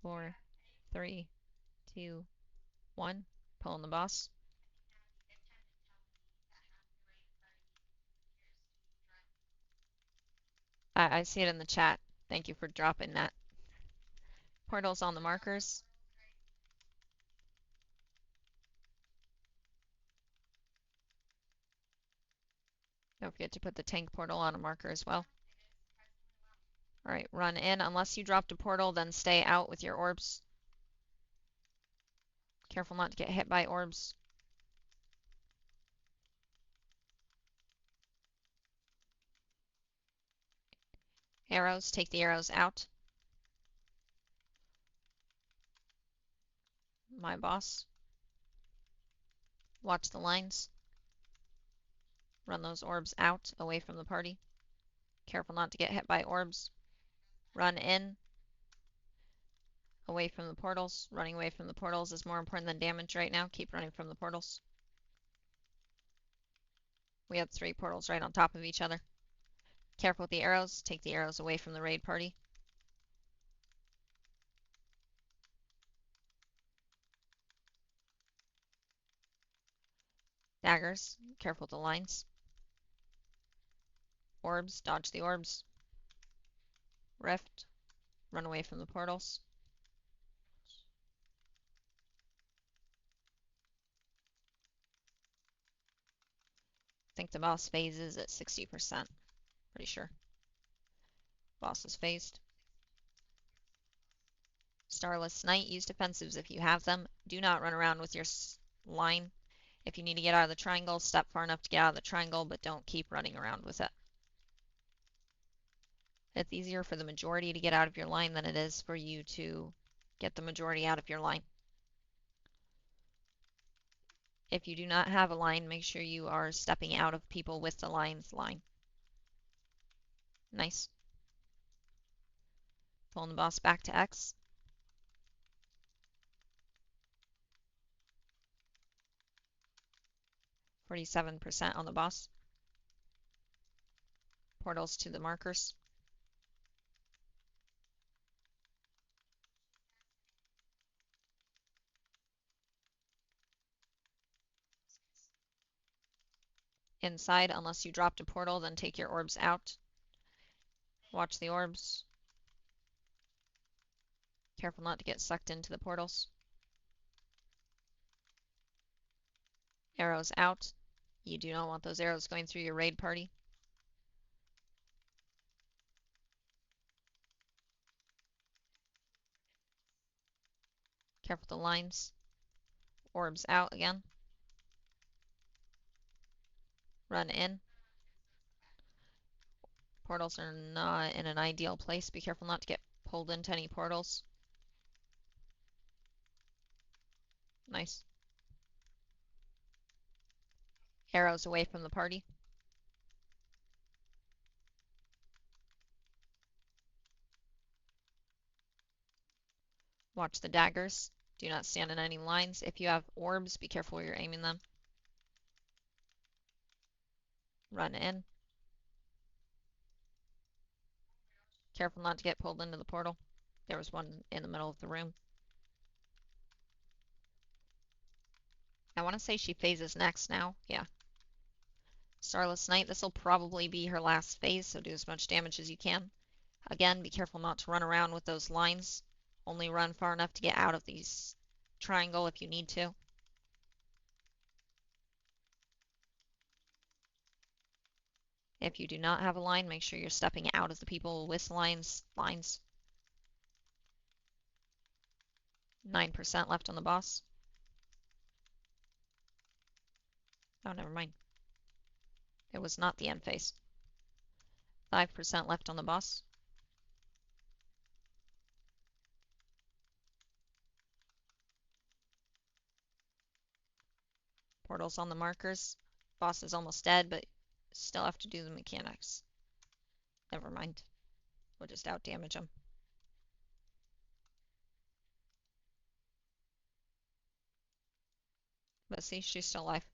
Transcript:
4, 3, 2, 1. Pulling the boss. I see it in the chat. Thank you for dropping that. Portals on the markers. Don't forget to put the tank portal on a marker as well. Alright, run in. Unless you dropped a portal, then stay out with your orbs. Careful not to get hit by orbs. Arrows, take the arrows out. My boss. Watch the lines. Run those orbs out, away from the party. Careful not to get hit by orbs. Run in. Away from the portals. Running away from the portals is more important than damage right now. Keep running from the portals. We had 3 portals right on top of each other. Careful with the arrows. Take the arrows away from the raid party. Daggers. Careful with the lines. Orbs. Dodge the orbs. Rift. Run away from the portals. I think the boss phase is at 60%. Pretty sure. Boss is phased. Starless Knight. Use defensives if you have them. Do not run around with your line. If you need to get out of the triangle, step far enough to get out of the triangle, but don't keep running around with it. It's easier for the majority to get out of your line than it is for you to get the majority out of your line. If you do not have a line, make sure you are stepping out of people with the line's line. Nice. Pulling the boss back to X. %47 on the boss. Portals to the markers. Inside, unless you dropped a portal, then take your orbs out. Watch the orbs. Careful not to get sucked into the portals. Arrows out. You do not want those arrows going through your raid party. Careful with the lines. Orbs out again. Run in. Portals are not in an ideal place. Be careful not to get pulled into any portals. Nice. Arrows away from the party. Watch the daggers. Do not stand in any lines. If you have orbs, be careful where you're aiming them. Run in. Careful not to get pulled into the portal. There was one in the middle of the room. I want to say she phases next now. Yeah. Starless Knight. This will probably be her last phase, so do as much damage as you can. Again, be careful not to run around with those lines. Only run far enough to get out of these triangle if you need to. If you do not have a line, make sure you're stepping out of the people with lines. 9% left on the boss. Oh, never mind. It was not the end phase. 5% left on the boss. Portals on the markers. Boss is almost dead, but still have to do the mechanics. Never mind. We'll just out damage him. But see, she's still alive.